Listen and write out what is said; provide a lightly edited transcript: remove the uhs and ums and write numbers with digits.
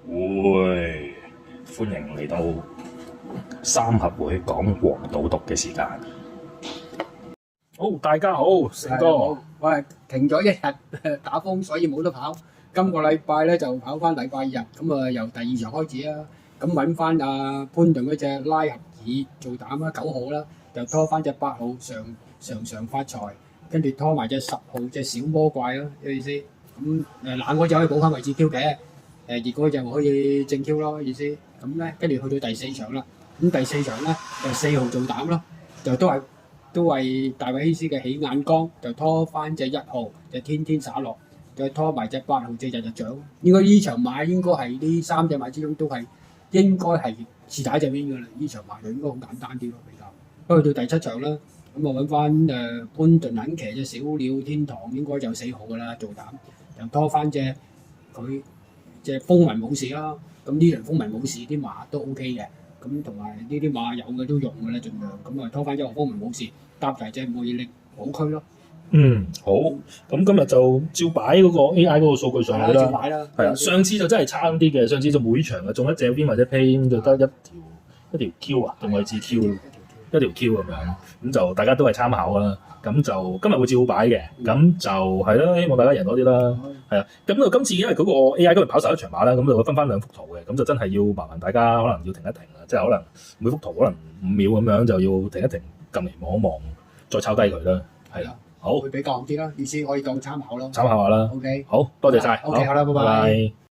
會，歡迎嚟到三合會講黃賭毒嘅時間。好，大家好，成哥，我係停咗一日打風，所以冇得跑。今個禮拜咧就跑翻禮拜日，咁啊由第二場開始啦。咁揾翻阿潘頓嗰隻拉合爾做膽啦，9號啦，就拖翻隻8號常發財，跟住拖埋隻10號隻小魔怪咯，有意思。咁冷嗰隻可以補翻位置 Q 嘅，熱嗰隻可以正 Q 咯，意思。咁咧跟住去到第4場啦，咁第4場咧就4號做膽咯，就都係大衛希斯嘅起眼光，就拖翻隻1號就天天灑落，再拖埋隻8號隻日日漲。應該呢場馬應該係呢3隻馬之中都係應該係是打隻 win 㗎啦。呢場馬就應該好簡單啲咯，比較。不過到第7場啦，咁啊揾翻潘頓肯騎隻小鳥天堂，應該就4號㗎啦做膽，就拖翻隻佢隻風雲武士啦。咁呢場風雲武士啲馬都 OK 嘅，咁同埋呢啲馬有嘅都用㗎啦，盡量咁啊拖翻隻風雲武士。搭埋隻魅力好區咯。好。咁今日就照擺嗰個 AI 嗰個數據上去啦。照擺啦。係啊，上次就真係差啲嘅。上次就每場中一隻 win 或者 pay 就得一條 Q 啊，定位置 Q，一條 Q 咁樣。咁就大家都係參考啦。咁就今日會照擺嘅。咁就係啦，希望大家贏多啲啦。係啊。咁到今次因為嗰個 AI 今日跑11場馬啦，咁就會分翻2幅圖嘅。咁就真係要麻煩大家可能要停一停啦，即係可能每幅圖可能5秒咁樣就要停一停。撳嚟望一望，再抄低佢啦，係啦，好，會比較好啲啦，意思可以當參考咯，參考下啦。OK，好多謝晒。OK，好啦，拜拜。